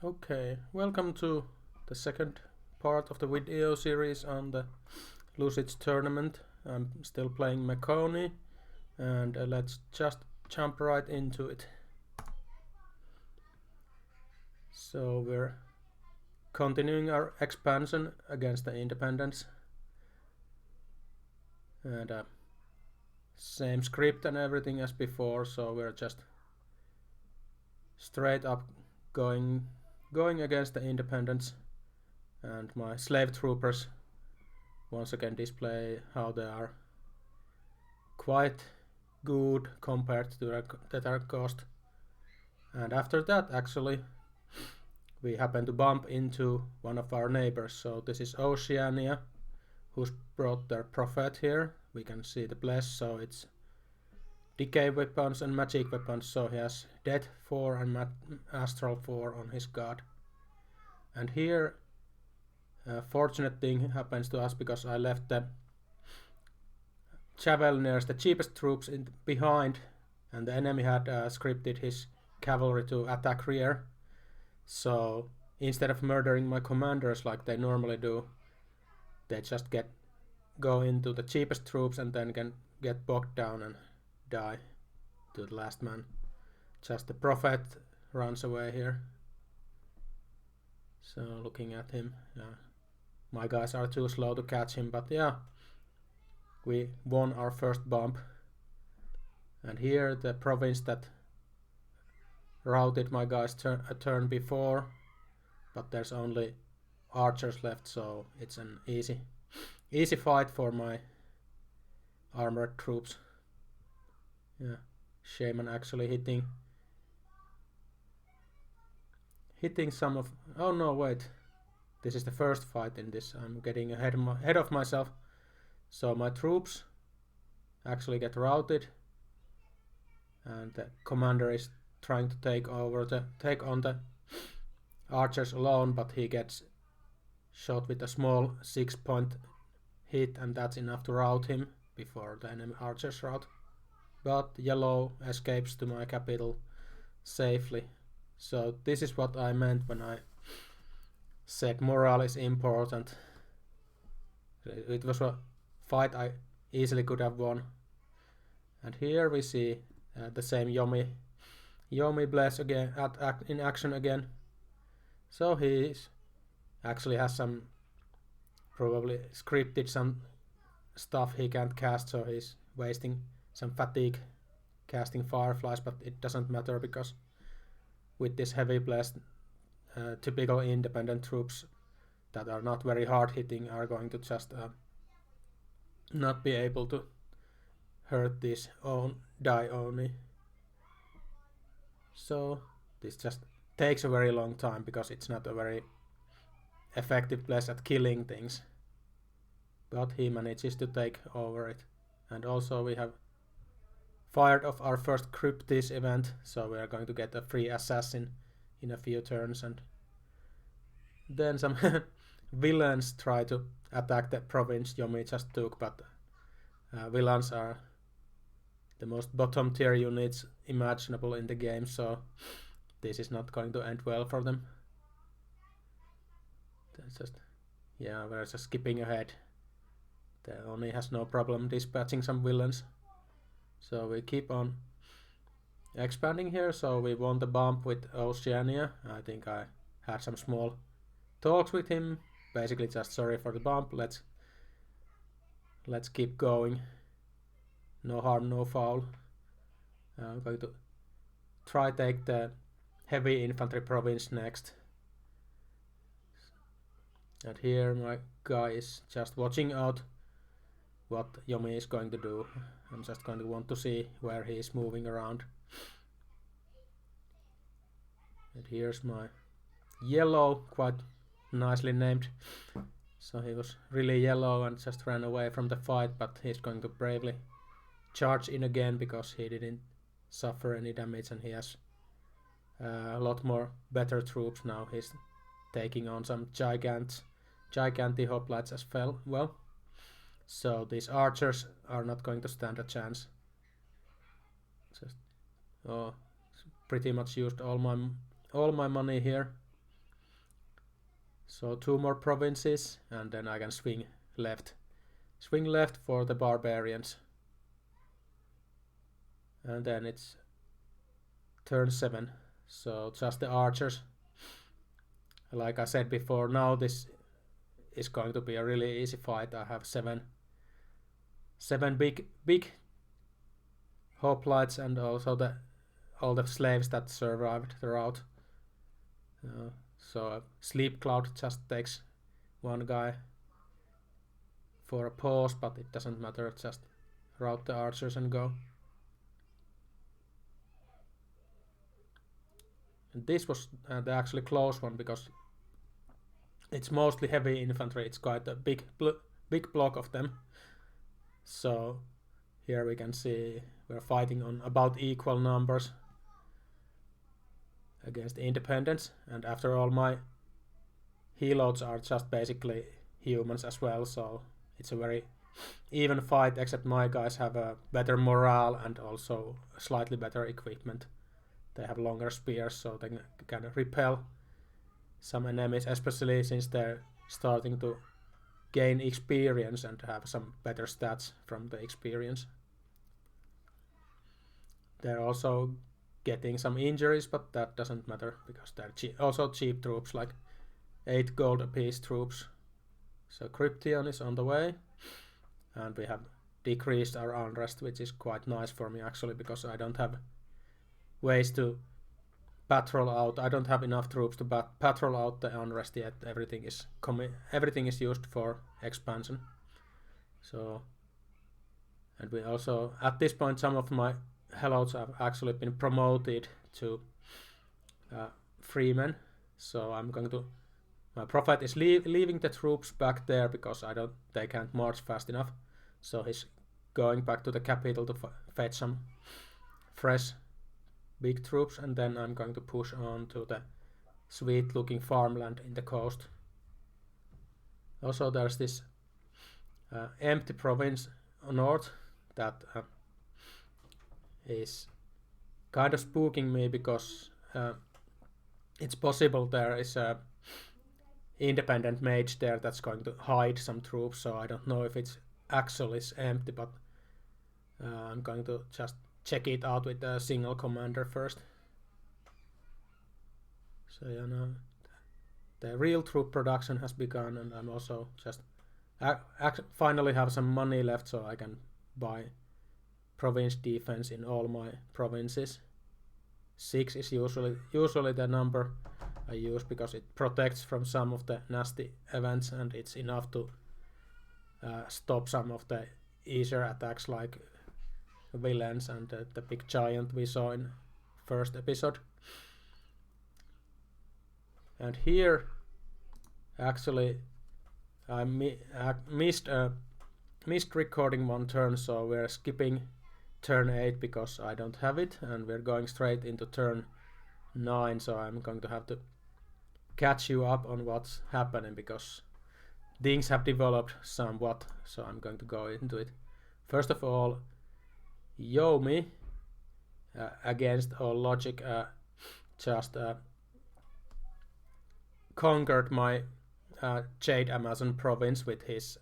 Okay, welcome to the second part of the video series on the Lucids tournament. I'm still playing Makoni, and let's just jump right into it. So we're continuing our expansion against the independents, and same script and everything as before, so we're just straight up going against the independents, and my slave troopers once again display how they are quite good compared to their cost. And after that, actually, we happen to bump into one of our neighbors. So this is Oceania, who's brought their prophet here. We can see the bless, so it's decay weapons and magic weapons. So he has death 4 and astral 4 on his guard. And here, fortunate thing happens to us because I left the Javeliniers, the cheapest troops, behind, and the enemy had scripted his cavalry to attack rear. So instead of murdering my commanders like they normally do, they just go into the cheapest troops and then can get bogged down and die to the last man. Just the prophet runs away here. So looking at him, my guys are too slow to catch him, but yeah, we won our first bump. And here the province that routed my guys a turn before, but there's only archers left, so it's an easy fight for my armored troops. Yeah, Shaman actually hitting some of... Oh no, wait. This is the first fight in this. I'm getting ahead of myself. So my troops actually get routed, and the commander is trying to take on the archers alone, but he gets shot with a small 6-point hit, and that's enough to rout him before the enemy archers rout. But yellow escapes to my capital safely. So this is what I meant when I said morale is important. It was a fight I easily could have won. And here we see the same Yomi Bless again in action again. So he actually has some probably scripted some stuff he can't cast, so he's wasting some fatigue casting fireflies, but it doesn't matter because with this heavy blast, typical independent troops that are not very hard hitting are going to just not be able to hurt this die only. So this just takes a very long time because it's not a very effective bless at killing things, but he manages to take over it. And also we have fired off our first Cryptis event, so we are going to get a free assassin in a few turns, and then some villains try to attack the province Yomi just took, but villains are the most bottom tier units imaginable in the game, so this is not going to end well for them. We're just skipping ahead. The Oni has no problem dispatching some villains. So we keep on expanding here, so we won the bump with Oceania. I think I had some small talks with him, basically just sorry for the bump, let's keep going. No harm, no foul. I'm going to try take the heavy infantry province next. And here my guy is just watching out what Yomi is going to do. I'm just going to want to see where he is moving around. And here's my yellow, quite nicely named. So he was really yellow and just ran away from the fight, but he's going to bravely charge in again because he didn't suffer any damage, and he has a lot more better troops now. He's taking on some gigantic hoplites as well. So these archers are not going to stand a chance. Pretty much used all my money here. So 2 more provinces, and then I can swing left. Swing left for the barbarians. And then it's turn 7. So just the archers. Like I said before, now this is going to be a really easy fight. I have 7 big hoplites and also all the slaves that survived the rout. So Sleep Cloud just takes 1 guy for a pause, but it doesn't matter, just route the archers and go. And this was the actually close one because it's mostly heavy infantry, it's quite a big block of them. So here we can see we're fighting on about equal numbers against independents, and after all my heloads are just basically humans as well, so it's a very even fight, except my guys have a better morale and also slightly better equipment. They have longer spears, so they can repel some enemies, especially since they're starting to gain experience and have some better stats from the experience. They're also getting some injuries, but that doesn't matter because they're also cheap troops, like 8 gold apiece troops. So Cryption is on the way, and we have decreased our unrest, which is quite nice for me actually, because I don't have ways to patrol out. I don't have enough troops to patrol out the unrest yet. Everything is used for expansion. So, and we also at this point some of my heloads have actually been promoted to freemen. So I'm going to. My prophet is leaving the troops back there because they can't march fast enough. So he's going back to the capital to fetch some fresh big troops, and then I'm going to push on to the sweet looking farmland in the coast. Also there's this empty province north that is kind of spooking me because it's possible there is a independent mage there that's going to hide some troops, so I don't know if it's actually empty, but I'm going to just check it out with a single commander first. So the real troop production has begun, and I'm also just finally have some money left so I can buy province defense in all my provinces. 6 is usually the number I use because it protects from some of the nasty events, and it's enough to stop some of the easier attacks like villains and the big giant we saw in first episode. And here actually I missed recording 1 turn, so we're skipping turn 8 because I don't have it, and we're going straight into turn 9, so I'm going to have to catch you up on what's happening because things have developed somewhat, so I'm going to go into it. First of all, Yomi against all logic just conquered my Jade Amazon province with his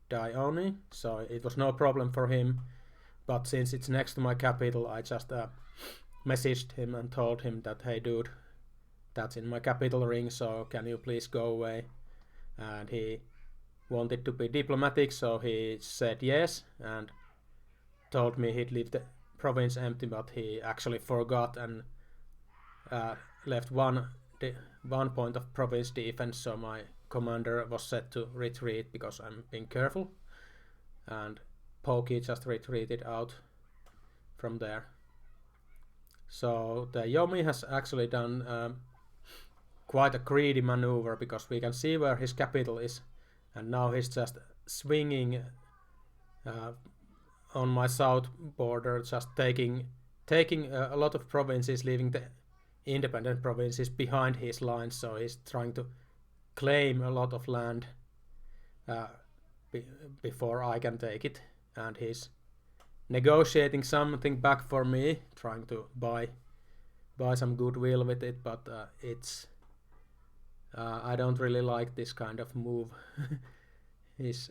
Dione, so it was no problem for him, but since it's next to my capital, I just messaged him and told him that, hey dude, that's in my capital ring, so can you please go away? And he wanted to be diplomatic, so he said yes and told me he'd leave the province empty, but he actually forgot and left one point of province defense, so my commander was set to retreat because I'm being careful, and Pokey just retreated out from there. So the Yomi has actually done quite a greedy maneuver because we can see where his capital is, and now he's just swinging on my south border, just taking a lot of provinces, leaving the independent provinces behind his lines, so he's trying to claim a lot of land before I can take it, and he's negotiating something back for me, trying to buy some goodwill with it, but it's I don't really like this kind of move. He's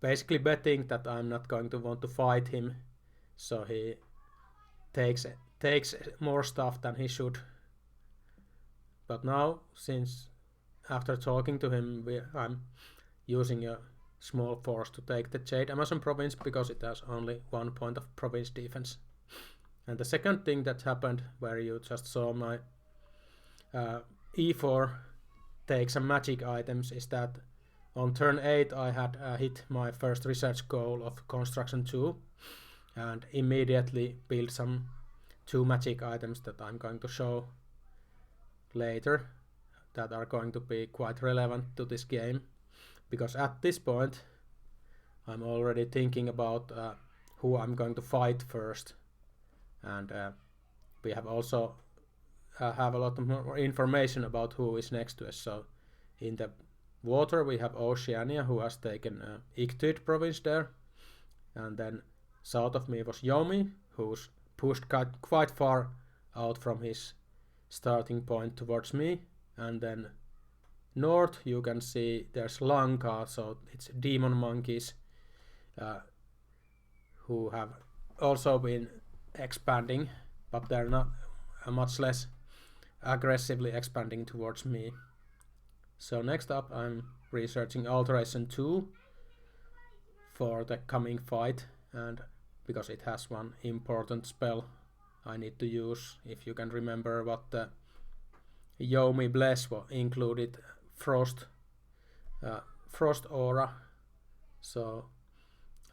basically betting that I'm not going to want to fight him, so he takes more stuff than he should. But now, since after talking to him, I'm using a small force to take the Jade Amazon province because it has only 1 point of province defense. And the second thing that happened, where you just saw my E4 take some magic items, is that on turn 8 I had hit my first research goal of construction 2 and immediately built some 2 magic items that I'm going to show later that are going to be quite relevant to this game, because at this point I'm already thinking about who I'm going to fight first, and we have also have a lot more information about who is next to us. So in the water we have Oceania, who has taken Ictid province there, and then south of me was Yomi, who's pushed quite far out from his starting point towards me, and then north you can see there's Lanka, so it's demon monkeys who have also been expanding, but they're not much less aggressively expanding towards me. So next up I'm researching Alteration 2 for the coming fight, and because it has one important spell I need to use. If you can remember what the Yomi Bless included, Frost Aura, so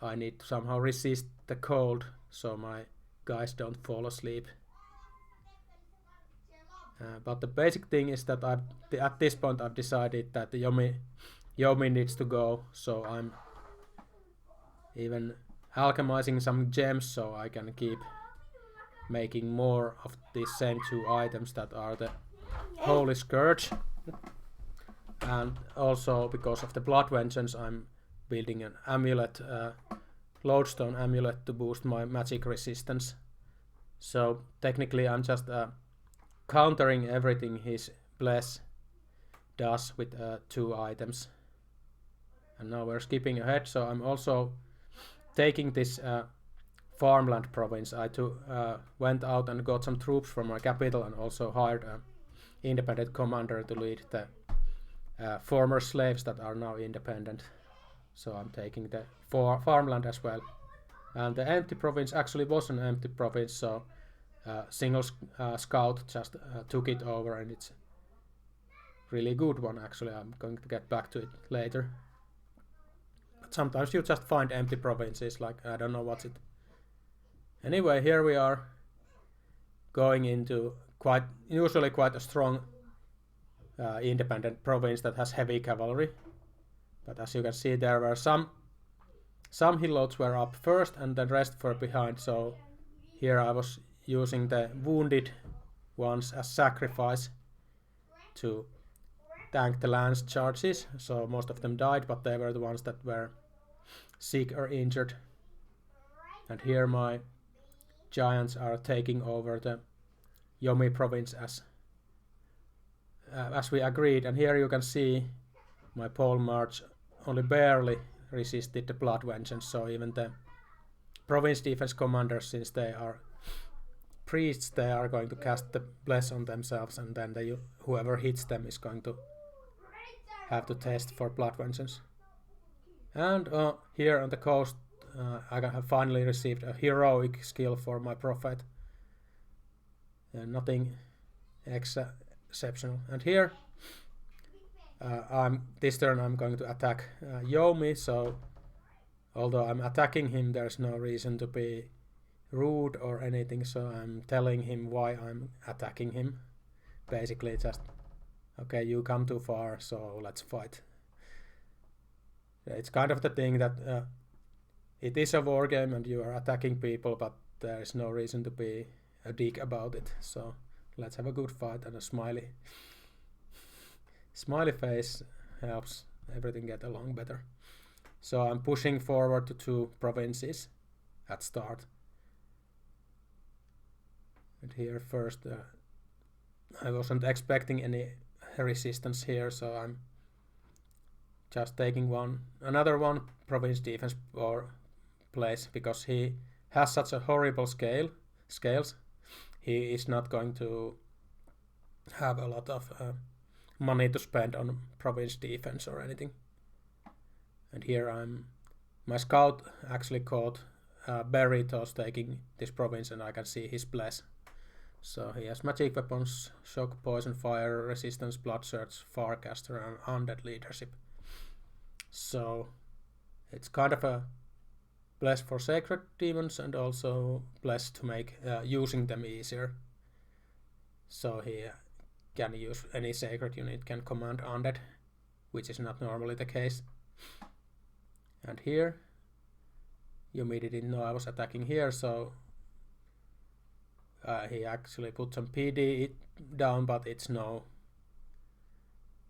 I need to somehow resist the cold so my guys don't fall asleep. But the basic thing is that at this point I've decided that the Yomi needs to go, so I'm even alchemizing some gems so I can keep making more of these same 2 items that are the Holy Scourge. And also because of the Blood Vengeance I'm building an amulet, lodestone amulet, to boost my magic resistance. So technically I'm just countering everything his Bless does with 2 items. And now we're skipping ahead, so I'm also taking this farmland province. I went out and got some troops from my capital and also hired an independent commander to lead the former slaves that are now independent. So I'm taking the farmland as well. And the empty province actually was an empty province, so single scout just took it over, and it's really good one actually. I'm going to get back to it later. But sometimes you just find empty provinces, like I don't know what's it. Anyway, here we are going into usually quite a strong independent province that has heavy cavalry. But as you can see, there were some helots were up first and the rest were behind, so here I was using the wounded ones as sacrifice to tank the lance charges, so most of them died, but they were the ones that were sick or injured. And here my giants are taking over the Yomi province as we agreed, and here you can see my pole march only barely resisted the Blood Vengeance, so even the province defense commanders, since they are priests, they are going to cast the Bless on themselves, and then whoever hits them is going to have to test for Blood Vengeance. And here on the coast I have finally received a heroic skill for my prophet. Nothing exceptional. And here this turn I'm going to attack Yomi, so although I'm attacking him, there's no reason to be rude or anything, so I'm telling him why I'm attacking him. Basically just, okay, you come too far, so let's fight. It's kind of the thing that it is a war game and you are attacking people, but there is no reason to be a dick about it, so let's have a good fight. And a smiley face helps everything get along better. So I'm pushing forward to 2 provinces at start. And here first I wasn't expecting any resistance here, so I'm just taking another one province defense or place, because he has such a horrible scales. He is not going to have a lot of money to spend on province defense or anything. And here my scout actually caught Berritos taking this province, and I can see his bless. So he has magic weapons, shock, poison, fire, resistance, blood surge, farcaster, and undead leadership. So it's kind of a bless for sacred demons and also bless to make using them easier. So he can use any sacred unit, can command undead, which is not normally the case. And here, Yumi didn't know I was attacking here, so he actually put some PD down, but it's no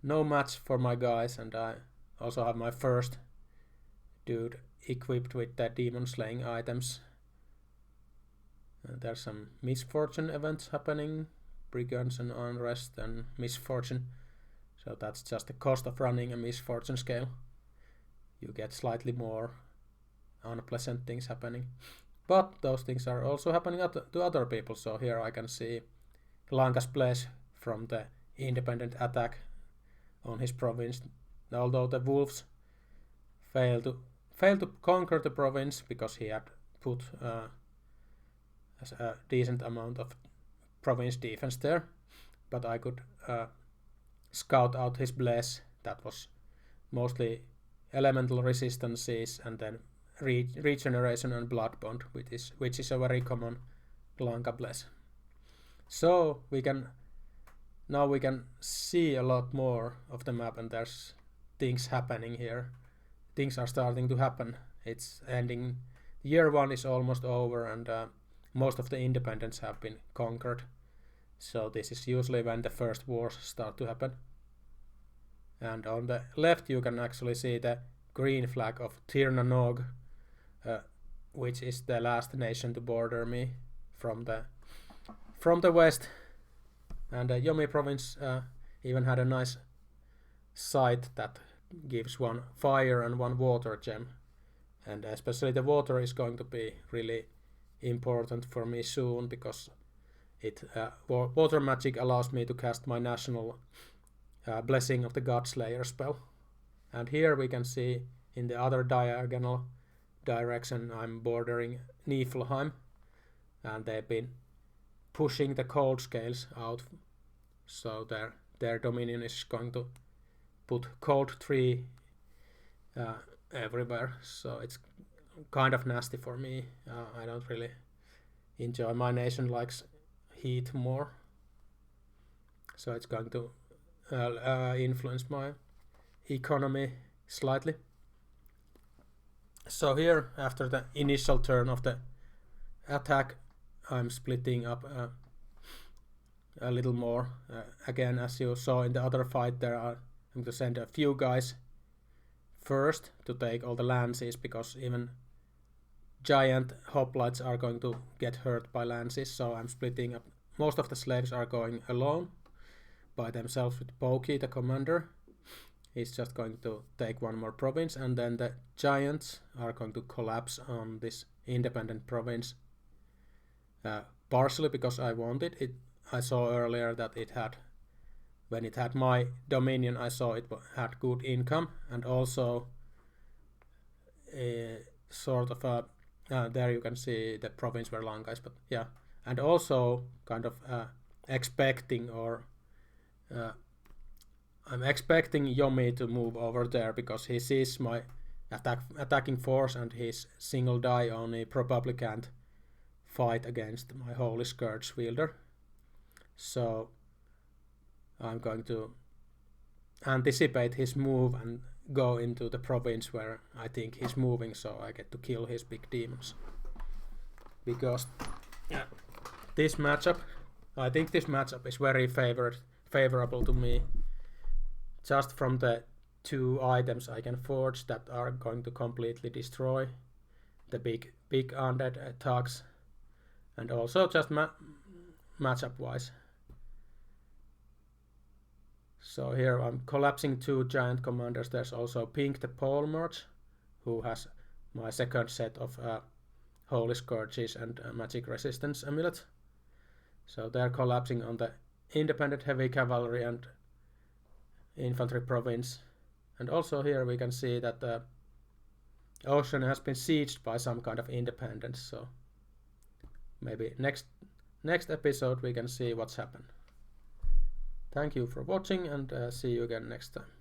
match for my guys, and I also have my first dude equipped with the demon slaying items. There's some misfortune events happening, brigands and unrest and misfortune, so that's just the cost of running a misfortune scale. You get slightly more unpleasant things happening, but those things are also happening to other people. So here I can see Lanka's place from the independent attack on his province, although the wolves failed to conquer the province because he had put a decent amount of province defense there, but I could scout out his bless. That was mostly elemental resistances and then regeneration and blood bond, which is a very common Lanka bless. So we can see a lot more of the map, and there's things happening here. Things are starting to happen. It's ending. Year 1 is almost over, and most of the independents have been conquered. So this is usually when the first wars start to happen. And on the left you can actually see the green flag of Tirnanog, which is the last nation to border me from the west. And Yomi province even had a nice site that gives 1 fire and 1 water gem, and especially the water is going to be really important for me soon, because water magic allows me to cast my national Blessing of the Godslayer spell. And here we can see in the other diagonal direction I'm bordering Niflheim, and they've been pushing the cold scales out, so their dominion is going to put cold 3 everywhere, so it's kind of nasty for me. I don't really enjoy. My nation likes heat more, so it's going to influence my economy slightly. So here, after the initial turn of the attack, I'm splitting up a little more. Again, as you saw in the other fight, I'm going to send a few guys first to take all the lances, because even giant hoplites are going to get hurt by lances, so I'm splitting up. Most of the slaves are going alone by themselves with Pokey, the commander. He's just going to take 1 more province, and then the giants are going to collapse on this independent province. Partially because I wanted it. I saw earlier that when it had my dominion, I saw it had good income, and also sort of there you can see the province where Lanka is, but yeah, and also kind of expecting, or I'm expecting Yomi to move over there, because he sees my attacking force, and his single die only probably can't fight against my Holy Scourge wielder. So I'm going to anticipate his move and go into the province where I think he's moving, so I get to kill his big demons. Because this matchup, I think this matchup is very favorable to me, just from the 2 items I can forge that are going to completely destroy the big undead thugs, and also just matchup wise. So here I'm collapsing 2 giant commanders. There's also Pink the Pole Merge, who has my second set of Holy Scourges and Magic Resistance Amulet. So they're collapsing on the Independent Heavy Cavalry and Infantry Province. And also here we can see that the ocean has been sieged by some kind of independence. So maybe next episode we can see what's happened. Thank you for watching, and see you again next time.